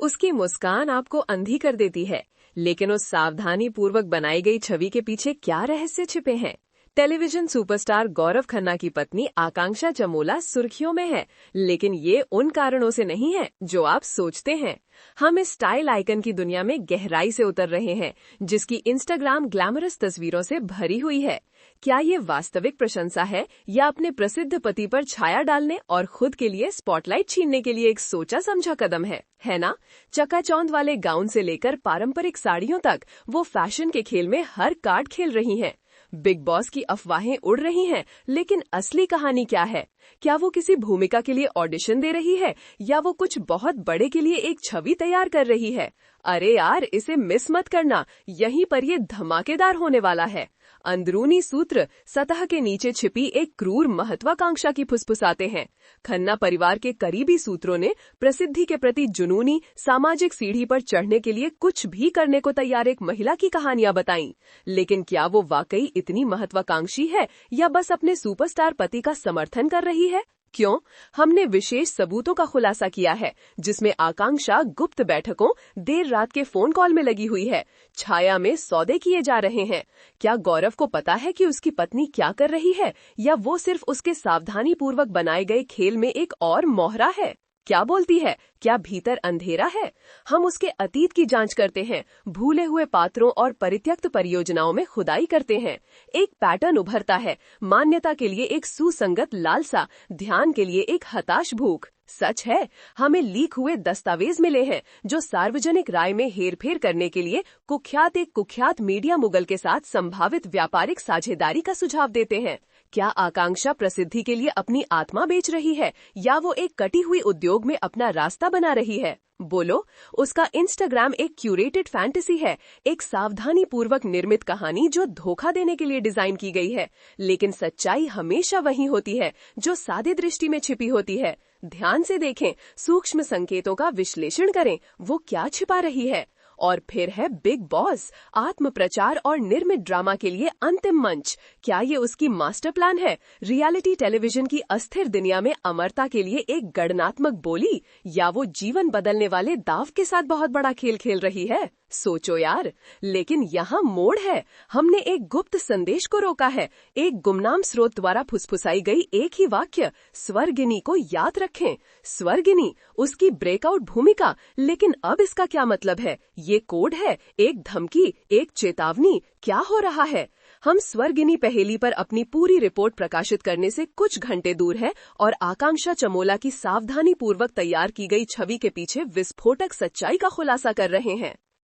उसकी मुस्कान आपको अंधी कर देती है, लेकिन उस सावधानी पूर्वक बनाई गई छवि के पीछे क्या रहस्य छिपे हैं? टेलीविजन सुपरस्टार गौरव खन्ना की पत्नी आकांक्षा चमोला सुर्खियों में है, लेकिन ये उन कारणों से नहीं है जो आप सोचते हैं। हम इस स्टाइल आइकन की दुनिया में गहराई से उतर रहे हैं, जिसकी इंस्टाग्राम ग्लैमरस तस्वीरों से भरी हुई है। क्या ये वास्तविक प्रशंसा है या अपने प्रसिद्ध पति पर छाया डालने और खुद के लिए स्पॉटलाइट छीनने के लिए एक सोचा समझा कदम है ना? चकाचौंध वाले गाउन से लेकर पारंपरिक साड़ियों तक वो फैशन के खेल में हर कार्ड खेल रही हैं। बिग बॉस की अफवाहें उड़ रही हैं, लेकिन असली कहानी क्या है? क्या वो किसी भूमिका के लिए ऑडिशन दे रही है या वो कुछ बहुत बड़े के लिए एक छवि तैयार कर रही है? अरे यार, इसे मिस मत करना, यहीं पर ये धमाकेदार होने वाला है। अंदरूनी सूत्र सतह के नीचे छिपी एक क्रूर महत्वाकांक्षा की फुसफुसाते हैं। खन्ना परिवार के करीबी सूत्रों ने प्रसिद्धि के प्रति जुनूनी सामाजिक सीढ़ी पर चढ़ने के लिए कुछ भी करने को तैयार एक महिला की कहानियां बताईं। लेकिन क्या वो वाकई इतनी महत्वाकांक्षी है या बस अपने सुपरस्टार पति का समर्थन कर रही है? क्यों? हमने विशेष सबूतों का खुलासा किया है, जिसमें आकांक्षा गुप्त बैठकों, देर रात के फोन कॉल में लगी हुई है, छाया में सौदे किए जा रहे हैं। क्या गौरव को पता है कि उसकी पत्नी क्या कर रही है, या वो सिर्फ उसके सावधानी पूर्वक बनाए गए खेल में एक और मोहरा है? क्या बोलती है? क्या भीतर अंधेरा है? हम उसके अतीत की जांच करते हैं, भूले हुए पात्रों और परित्यक्त परियोजनाओं में खुदाई करते हैं। एक पैटर्न उभरता है, मान्यता के लिए एक सुसंगत लालसा, ध्यान के लिए एक हताश भूख। सच है, हमें लीक हुए दस्तावेज मिले हैं जो सार्वजनिक राय में हेरफेर करने के लिए एक कुख्यात मीडिया मुगल के साथ संभावित व्यापारिक साझेदारी का सुझाव देते हैं। क्या आकांक्षा प्रसिद्धि के लिए अपनी आत्मा बेच रही है या वो एक कटी हुई उद्योग में अपना रास्ता बना रही है? बोलो, उसका इंस्टाग्राम एक क्यूरेटेड फैंटेसी है, एक सावधानी पूर्वक निर्मित कहानी जो धोखा देने के लिए डिजाइन की गई है। लेकिन सच्चाई हमेशा वही होती है जो सादे दृष्टि में छिपी होती है। ध्यान से देखें, सूक्ष्म संकेतों का विश्लेषण करें, वो क्या छिपा रही है। और फिर है बिग बॉस, आत्म प्रचार और निर्मित ड्रामा के लिए अंतिम मंच। क्या ये उसकी मास्टर प्लान है? रियलिटी टेलीविजन की अस्थिर दुनिया में अमरता के लिए एक गणनात्मक बोली, या वो जीवन बदलने वाले दाव के साथ बहुत बड़ा खेल खेल रही है? सोचो यार। लेकिन यहाँ मोड़ है। हमने एक गुप्त संदेश को रोका है, एक गुमनाम स्रोत द्वारा फुसफुसाई गई एक ही वाक्य, स्वर्गिनी को याद रखें। स्वर्गिनी, उसकी ब्रेकआउट भूमिका। लेकिन अब इसका क्या मतलब है? ये कोड है, एक धमकी, एक चेतावनी? क्या हो रहा है? हम स्वर्गिनी पहेली पर अपनी पूरी रिपोर्ट प्रकाशित करने से कुछ घंटे दूर है और आकांक्षा चमोला की सावधानी पूर्वक तैयार की गई छवि के पीछे विस्फोटक सच्चाई का खुलासा कर रहे हैं।